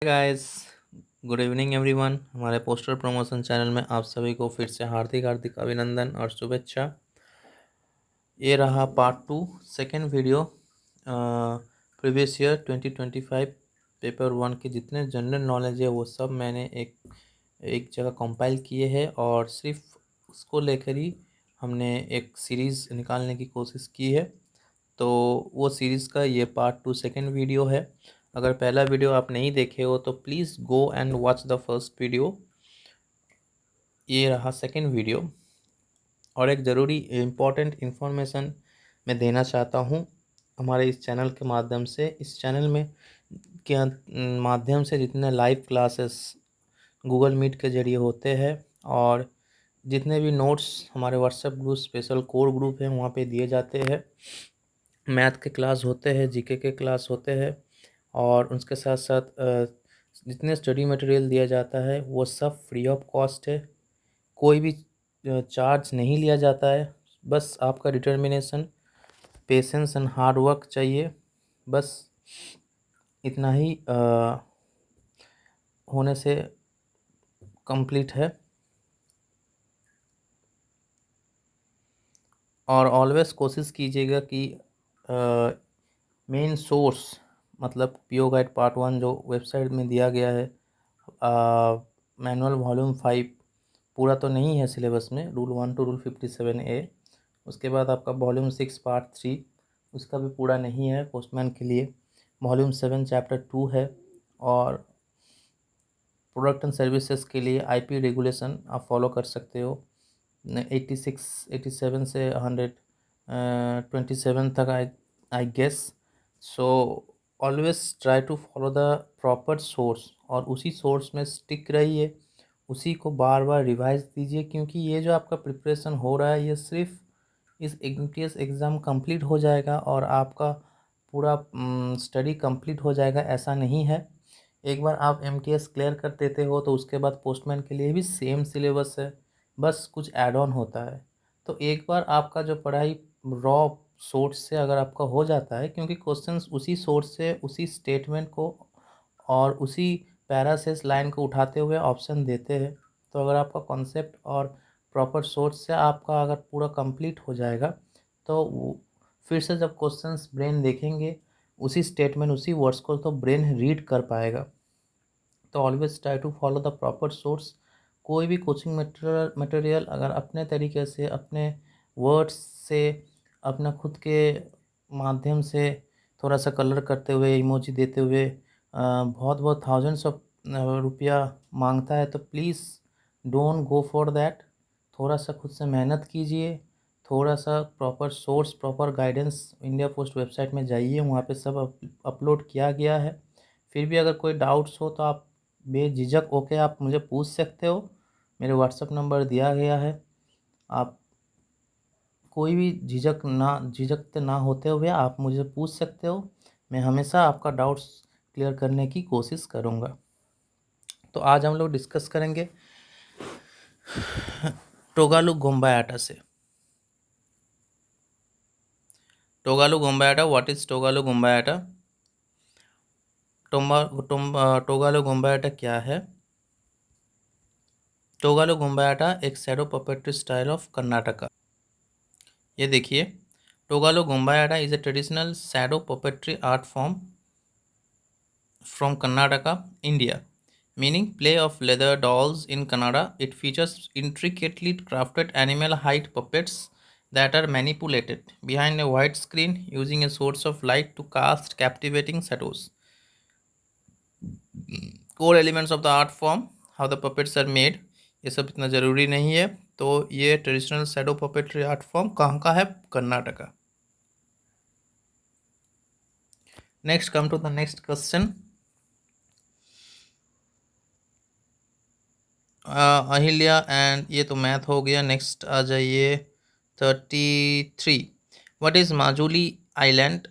Guys, good evening everyone. हमारे poster promotion channel में आप सभी को फिर से हार्दिक हार्दिक अभिनंदन और शुभेच्छा। ये रहा part 2 second video. Previous year 2025 paper 1 के जितने जनरल नॉलेज है वो सब मैंने एक जगह कंपाइल किए हैं और सिर्फ उसको लेकर ही हमने एक सीरीज़ निकालने की कोशिश की है। तो वो सीरीज़ का ये पार्ट 2 सेकेंड वीडियो है। अगर पहला वीडियो आप नहीं देखे हो तो please go and watch the first video. ये रहा सेकेंड वीडियो। और एक ज़रूरी इम्पॉर्टेंट इन्फॉर्मेशन मैं देना चाहता हूँ हमारे इस चैनल के माध्यम से। इस चैनल में के माध्यम से जितने लाइव क्लासेस गूगल मीट के ज़रिए होते हैं और जितने भी नोट्स हमारे WhatsApp group special core group हैं वहाँ पे दिए जाते हैं। मैथ के क्लास होते हैं, जीके के क्लास होते हैं और उसके साथ साथ जितने स्टडी मटेरियल दिया जाता है वो सब फ्री ऑफ कॉस्ट है। कोई भी चार्ज नहीं लिया जाता है। बस आपका determination, patience and hard work चाहिए। बस इतना ही होने से कंप्लीट है। और ऑलवेज कोशिश कीजिएगा कि मेन सोर्स मतलब पीओ गाइड पार्ट 1 जो वेबसाइट में दिया गया है, मैनुअल वॉल्यूम 5 पूरा तो नहीं है सिलेबस में, रूल 1 टू रूल 57A। उसके बाद आपका वॉल्यूम 6 पार्ट 3 उसका भी पूरा नहीं है पोस्टमैन के लिए। वॉल्यूम 7 चैप्टर 2 है। और प्रोडक्ट एंड सर्विसेज के लिए आईपी रेगुलेशन आप फॉलो कर सकते हो 87 से 127 तक I guess. So always try to follow the proper source और उसी सोर्स में स्टिक रहिए, उसी को बार बार रिवाइज दीजिए, क्योंकि ये जो आपका प्रिपरेशन हो रहा है ये सिर्फ इस एमटीएस एग्ज़ाम कंप्लीट हो जाएगा और आपका पूरा स्टडी कंप्लीट हो जाएगा, ऐसा नहीं है। एक बार आप एमटीएस क्लियर कर देते हो तो उसके बाद पोस्टमैन के लिए भी सेम सिलेबस है, बस कुछ ऐड ऑन होता है। तो एक बार आपका जो पढ़ाई रॉ सोर्स से अगर आपका हो जाता है, क्योंकि क्वेश्चंस उसी सोर्स से उसी स्टेटमेंट को और उसी पैरा से इस लाइन को उठाते हुए ऑप्शन देते हैं, तो अगर आपका कॉन्सेप्ट और प्रॉपर सोर्स से आपका अगर पूरा कंप्लीट हो जाएगा तो फिर से जब क्वेश्चंस ब्रेन देखेंगे उसी स्टेटमेंट उसी वर्ड्स को तो ब्रेन रीड कर पाएगा। तो always try to follow the proper source. कोई भी कोचिंग मटेरियल अगर अपने तरीके से अपने वर्ड्स से अपना खुद के माध्यम से थोड़ा सा कलर करते हुए इमोजी देते हुए बहुत बहुत थाउजेंड्स ऑफ रुपया मांगता है तो please don't go for that. थोड़ा सा खुद से मेहनत कीजिए, थोड़ा सा proper source proper guidance India post website में जाइए, वहाँ पे सब अपलोड किया गया है। फिर भी अगर कोई डाउट्स हो तो आप बेझिझक होके आप मुझे पूछ सकते हो। मेरे व्हाट्सएप नंबर दिया गया है। आप कोई भी झिझकते ना होते हुए आप मुझे पूछ सकते हो। मैं हमेशा आपका डाउट्स क्लियर करने की कोशिश करूँगा। तो आज हम लोग डिस्कस करेंगे टोगालू गोम्बायाटा से। टोगालू गोम्बायाटा, व्हाट इज़ टोगालू गोम्बायाटा? टोगालू गोम्बायाटा क्या है? टोगालू गोम्बायाटा एक shadow puppetry style of Karnataka. ये देखिए, टोगालो गोम्बायाटा is a traditional shadow puppetry art form from Karnataka, India, meaning play of leather dolls in Kannada. It features intricately crafted animal hide puppets that are manipulated behind a white screen using a source of light to cast captivating shadows. Core elements of the art form, how the puppets are made, ये सब इतना ज़रूरी नहीं है। तो ये traditional shadow puppetry art form कहाँ का है? Karnataka. Next come to the next question. Ahilya and ये तो मैथ हो गया। नेक्स्ट आ जाइए 33। What is Majuli island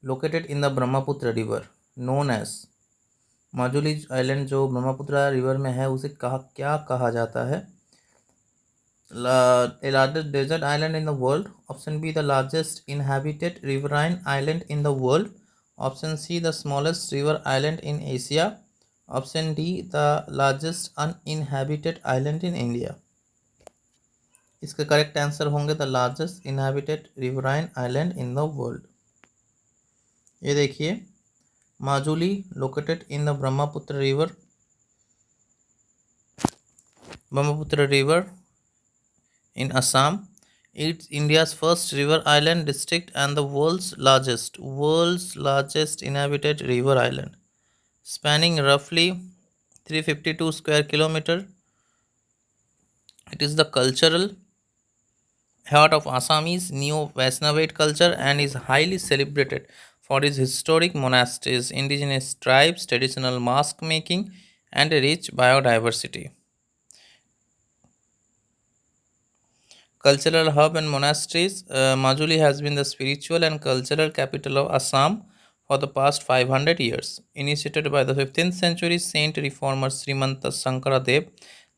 located in the Brahmaputra river known as? Majuli island जो ब्रह्मपुत्र रिवर में है उसे क्या कहा जाता है? Largest desert island in the world, option B the largest inhabited riverine island in the world, Option C, the smallest river island in Asia. Option D, the largest uninhabited island in India. इसका correct answer होंगे the largest inhabited riverine island in the world. ये देखिए, Majuli located in the Brahmaputra river in Assam. It's India's first river island district and the world's largest inhabited river island, spanning roughly 352 square kilometer. It is the cultural heart of Assamese Neo-Vaishnavite culture and is highly celebrated for its historic monasteries, indigenous tribes, traditional mask making, and a rich biodiversity. Cultural hub and monasteries. Majuli has been the spiritual and cultural capital of Assam for the past 500 years. Initiated by the 15th century saint reformer Srimanta Sankaradev,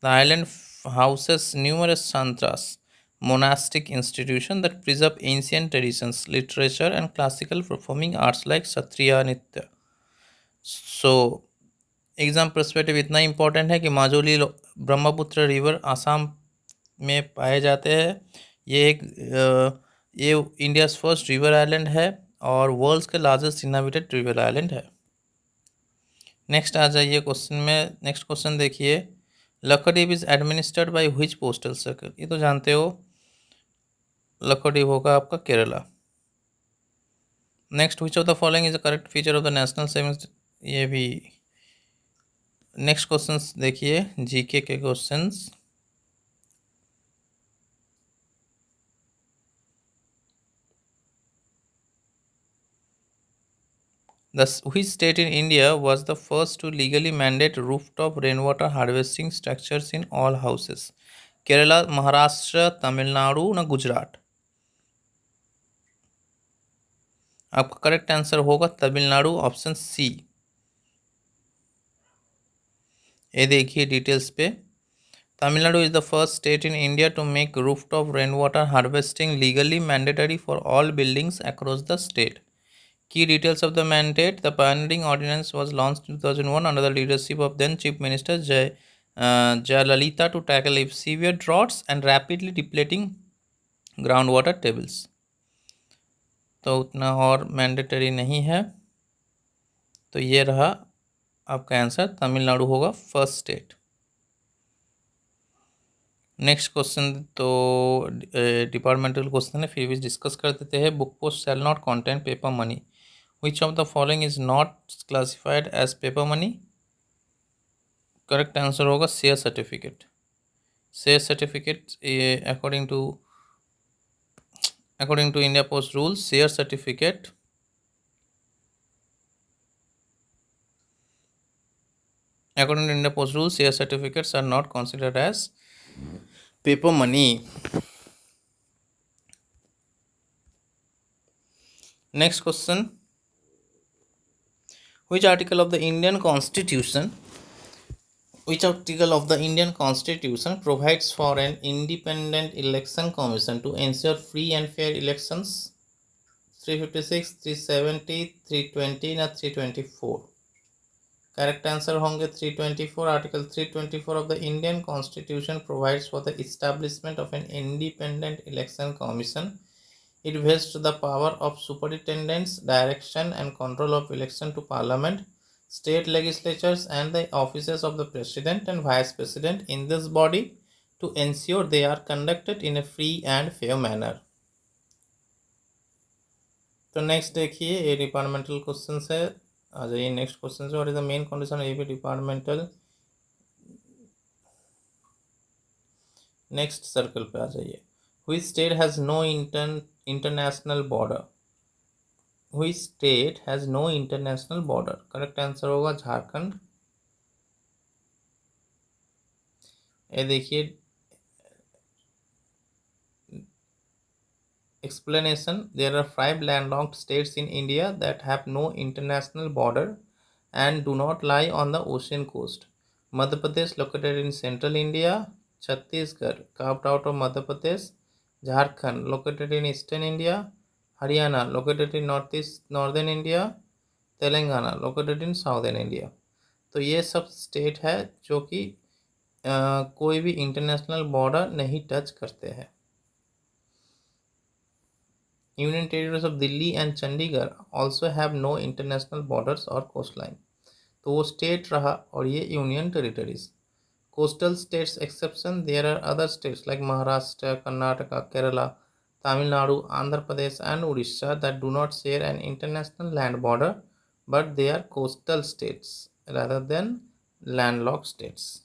the island houses numerous santras, monastic institutions that preserve ancient traditions, literature, and classical performing arts like Satriya Nitya. So, exam perspective इतना important है कि Majuli Brahmaputra river Assam में पाए जाते हैं। ये India's first river island है और वर्ल्ड्स के लार्जेस्ट इनहैबिटेड रिवर आइलैंड है। नेक्स्ट आ जाइए क्वेश्चन में। नेक्स्ट क्वेश्चन देखिए, Lakshadweep is administered by which postal circle. ये तो जानते हो, लक्षद्वीप होगा आपका Kerala. Next, which of the following is the correct feature of the national savings. ये भी नेक्स्ट क्वेश्चंस देखिए, जीके के questions. Which state in India was the first to legally mandate rooftop rainwater harvesting structures in all houses? Kerala, Maharashtra, Tamil Nadu ना गुजरात। आपका correct answer होगा Tamil Nadu, option C. ये देखिए details पे, Tamil Nadu is the first state in India to make rooftop rainwater harvesting legally mandatory for all buildings across the state. Key details of the mandate. The pioneering ordinance was launched in 2001 under the leadership of then Chief Minister Jayalalitha to tackle severe droughts and rapidly depleting groundwater tables. तो उतना और mandatory नहीं है, तो ये रहा आपका answer, Tamil Nadu होगा फर्स्ट स्टेट। नेक्स्ट क्वेश्चन तो डिपार्टमेंटल क्वेश्चन है, फिर भी डिस्कस कर देते हैं। Book post shall not contain paper money. Which of the following is not classified as paper money? Correct answer होगा share certificate. Share certificate according to India Post rules, share certificate according to India Post rules, share certificates are not considered as paper money. Next question. Which article of the Indian Constitution provides for an independent election commission to ensure free and fair elections? 356, 370, 320 ना 324। Correct answer होंगे 324। Article 324 of the Indian Constitution provides for the establishment of an independent election commission. It vests the power of superintendence, direction and control of election to parliament, state legislatures and the offices of the president and vice president in this body to ensure they are conducted in a free and fair manner. तो next देखिए, ये departmental question है। आ जाइए next question से। What is the main condition, ये भी departmental. Next circle पे आ जाइए। Which state has no international border? Which state has no international border? Correct answer होगा झारखंड। ये देखिए explanation. There are 5 landlocked states in India that have no international border and do not lie on the ocean coast. Madhya Pradesh located in central India, Chhattisgarh carved out of Madhya Pradesh, Jharkhand located in eastern India, Haryana located in northern India, Telangana located in southern India. तो ये सब state है जो कि कोई भी international border नहीं touch करते हैं। Union territories of Delhi and Chandigarh also have no international borders और कोस्ट लाइन। तो वो स्टेट रहा और ये union territories. Coastal states exception, there are other states like Maharashtra, Karnataka, Kerala, Tamil Nadu, Andhra Pradesh, and Odisha that do not share an international land border, but they are coastal states rather than landlocked states.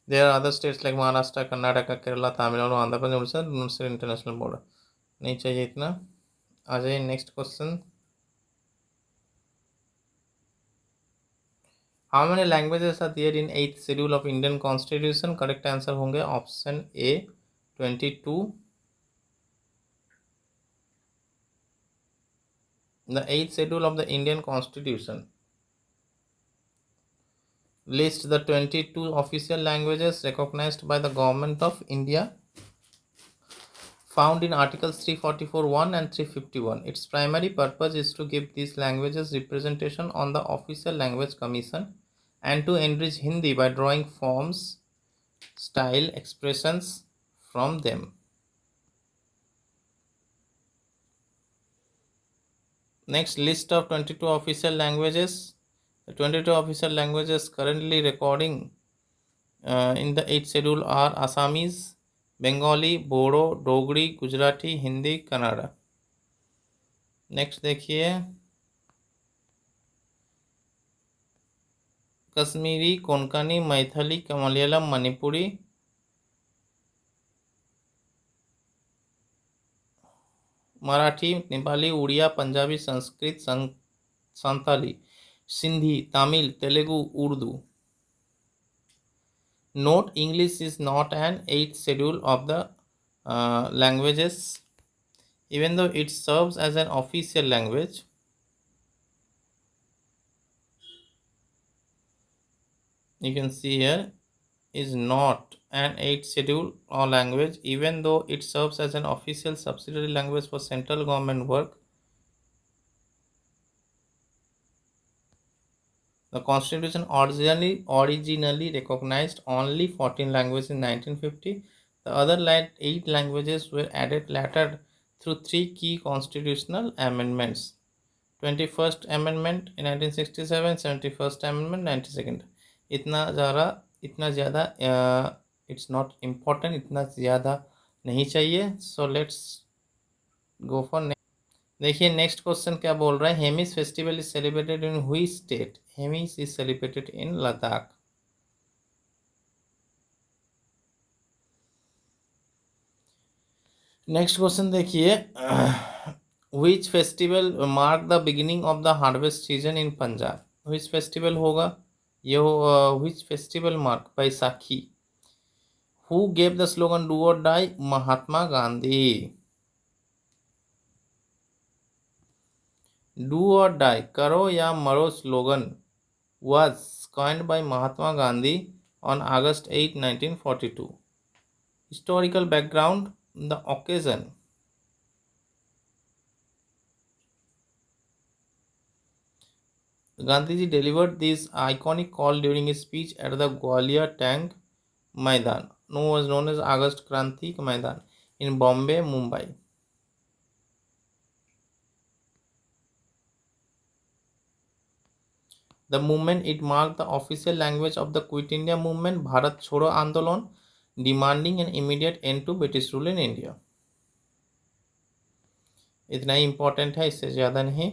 There are other states like Maharashtra, Karnataka, Kerala, Tamil Nadu, Andhra Pradesh, Odisha do not share international border. नहीं चाहिए इतना। आ जाइए next question. How many languages are there in 8th schedule of Indian constitution? Correct answer होंगे option A 22। The 8th schedule of the Indian Constitution lists the 22 official languages recognized by the Government of India found in Articles 344(1) and 351. Its primary purpose is to give these languages representation on the Official Language Commission and to enrich Hindi by drawing forms, style, expressions from them. Next, list of 22 official languages. The 22 official languages currently recording in the 8th schedule are Assamese, Bengali, Bodo, Dogri, Gujarati, Hindi, Kannada. Next देखिए Kashmiri, Konkani, Maithili, Malayalam, Manipuri, Marathi, Nepali, Odia, Punjabi, Sanskrit, Santali, Sindhi, Tamil, Telugu, Urdu. Note, English is not an 8th schedule of the languages, even though it serves as an official language. You can see here is not an 8th schedule or language, even though it serves as an official subsidiary language for central government work. The constitution originally recognized only 14 languages in 1950. The other 8 languages were added later through 3 key constitutional amendments. 21st Amendment in 1967, 71st Amendment 92nd. इतना ज़्यादा it's not important, इतना ज़्यादा नहीं चाहिए। So let's go for next. देखिए next question क्या बोल रहा है। Hemis festival is celebrated in which state? Hemis is celebrated in Ladakh. Next question देखिए which festival mark the beginning of the harvest season in Punjab? Which festival होगा ये? Which festival mark Baisakhi. Who gave the slogan do or die? Mahatma Gandhi. Do or die, करो या मरो slogan was coined by Mahatma Gandhi on August 8, 1942. Historical background, the occasion. Gandhiji delivered this iconic call during his speech at the Gwalior Tank Maidan, known as August Kranti Maidan, in Bombay, Mumbai. The movement, it marked the official language of the Quit India movement, Bharat Chhoro Andolan, demanding an immediate end to British rule in India. इतना ही important है, इससे ज़्यादा नहीं।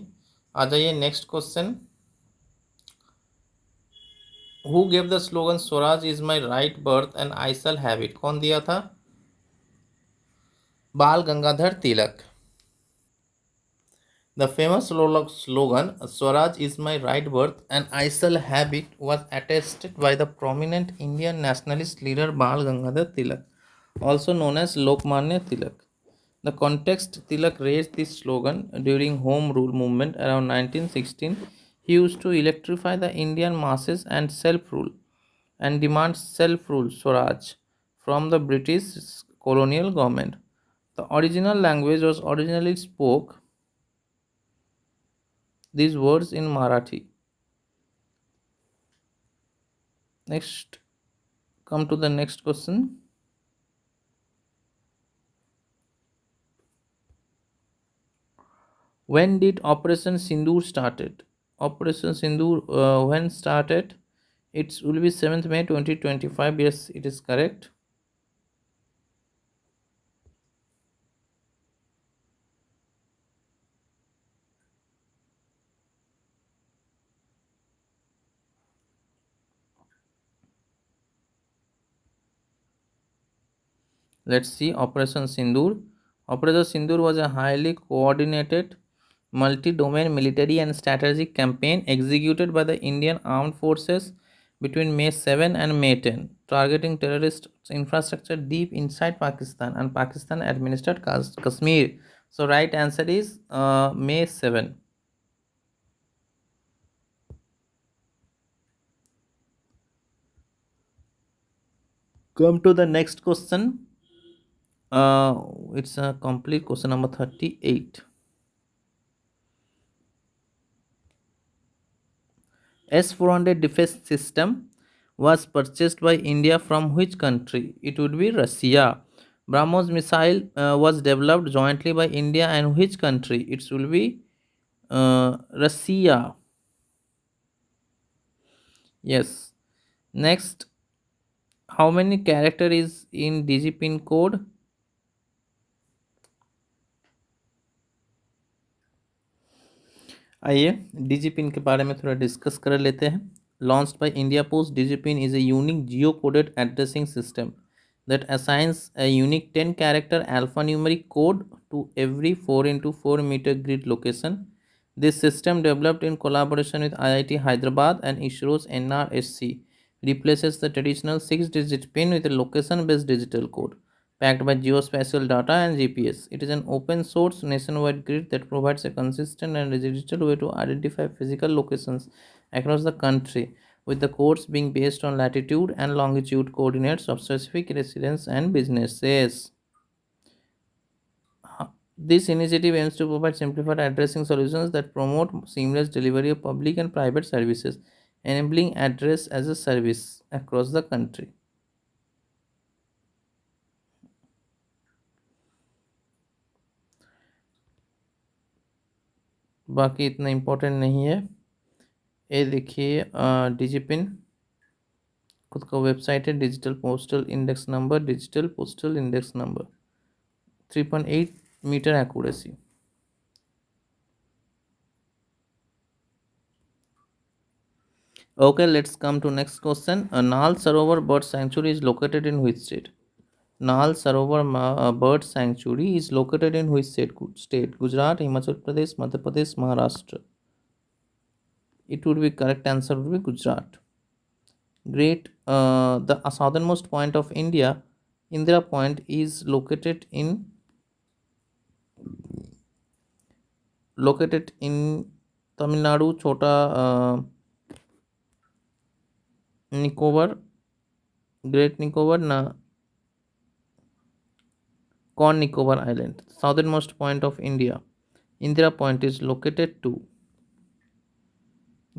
आ जाइए next question. Who gave the slogan Swaraj is my right birth and I shall have it? कौन दिया था? बाल Gangadhar Tilak. The famous slogan Swaraj is my right birth and I shall have it was attested by the prominent Indian nationalist leader Bal Gangadhar Tilak, also known as Lokmanya Tilak. The context: Tilak raised this slogan during Home Rule movement around 1916. He used to electrify the Indian masses and self-rule and demands self-rule Swaraj from the British colonial government. The original language was originally spoke these words in Marathi. Next, come to the next question. When did Operation Sindoor started? Operation Sindoor when started? It will be 7th May 2025. Yes, it is correct. Let's see Operation Sindoor. Operation Sindoor was a highly coordinated multi-domain military and strategic campaign executed by the Indian Armed Forces between May 7 and May 10, targeting terrorist infrastructure deep inside Pakistan and Pakistan administered Kashmir. So right answer is May 7. Come to the next question. It's a complete question number 38. S-400 defense system was purchased by India from which country? It would be Russia. BrahMos missile was developed jointly by India and which country? It will be Russia. Yes. Next, how many character is in DigiPin code? आइए डिजिपिन के बारे में थोड़ा discuss कर लेते हैं. Launched by India Post, DigiPin is a unique geo-coded addressing system that assigns a unique 10-character alphanumeric code to every 4 into 4 meter grid location. This system, developed in collaboration with IIT Hyderabad and ISRO's NRSC, replaces the traditional 6-digit pin with a location-based digital code backed by geospatial data and GPS. It is an open source nationwide grid that provides a consistent and digital way to identify physical locations across the country, with the codes being based on latitude and longitude coordinates of specific residents and businesses. This initiative aims to provide simplified addressing solutions that promote seamless delivery of public and private services, enabling address as a service across the country. बाकी इतना important नहीं है. ये देखिए डिजिपिन खुद का website है. Digital postal index number, 3.8 metre accuracy. Okay, let's come to next question. Nal Sarovar Bird Sanctuary is located in which state? Nal Sarovar Bird Sanctuary is located in which state? Gujarat, Himachal Pradesh, Madhya Pradesh, Maharashtra. It would be correct answer would be Gujarat. Great. The southernmost point of India, Indira Point, is located in Tamil Nadu, Chota Nicobar, Great Nicobar, Corn Nicobar Island. Southernmost point of India, Indira Point, is located to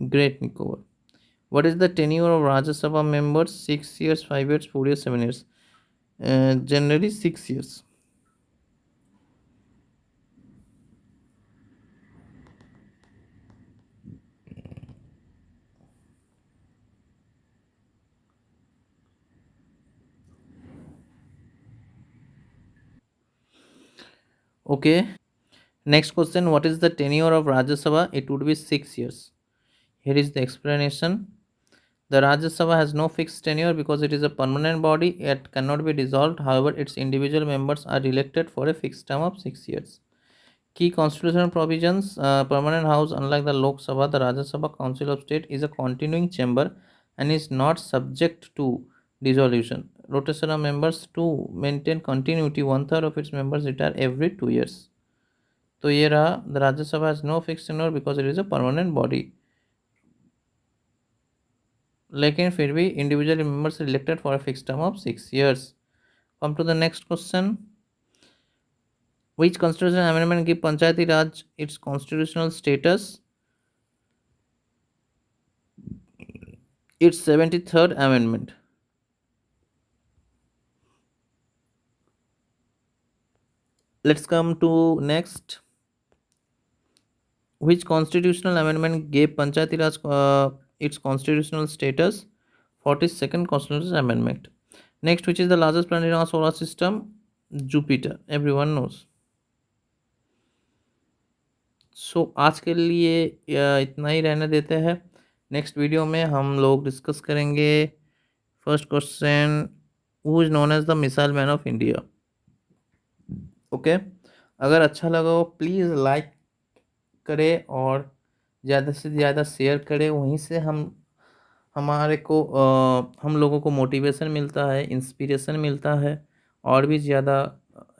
Great Nicobar. What is the tenure of Rajya Sabha members? 6 years, 5 years, 4 years, 7 years. Generally 6 years. Okay. Next question. What is the tenure of Rajya Sabha? It would be 6 years. Here is the explanation. The Rajya Sabha has no fixed tenure because it is a permanent body. It cannot be dissolved. However, its individual members are elected for a fixed term of 6 years. Key constitutional provisions. Permanent house. Unlike the Lok Sabha, the Rajya Sabha Council of State is a continuing chamber and is not subject to dissolution. Rotation of members. To maintain continuity, one third of its members retire every 2 years. तो ये रहा. The Rajya Sabha has no fixed tenure because it is a permanent body. लेकिन फिर भी individual members elected for a fix term of 6 years. Come to the next question. Which constitutional amendment give Panchayati Raj its constitutional status? It's 73rd amendment. Let's come to next. Which constitutional amendment gave Panchayati Raj its constitutional status? 42nd constitutional amendment. Next, which is the largest planet in our solar system? Jupiter. Everyone knows. आज के लिए इतना ही रहने देते हैं. Next video में हम लोग डिस्कस करेंगे first question, who is known as the missile man of India. Okay, अगर अच्छा लगा हो प्लीज़ लाइक करें और ज़्यादा से ज़्यादा शेयर करें. वहीं से हम लोगों को मोटिवेशन मिलता है, इंस्पिरेशन मिलता है और भी ज़्यादा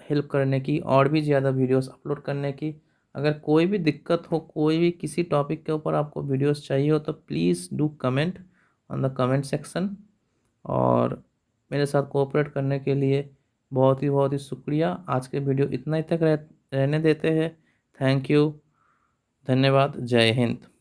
हेल्प करने की, और भी ज़्यादा वीडियोस अपलोड करने की. अगर कोई भी दिक्कत हो, कोई भी किसी टॉपिक के ऊपर आपको वीडियोस चाहिए हो तो please do comment on the comment section. और मेरे साथ कोऑपरेट करने के लिए बहुत ही शुक्रिया. आज के वीडियो इतना ही तक रहने देते हैं. Thank you. धन्यवाद. जय हिंद.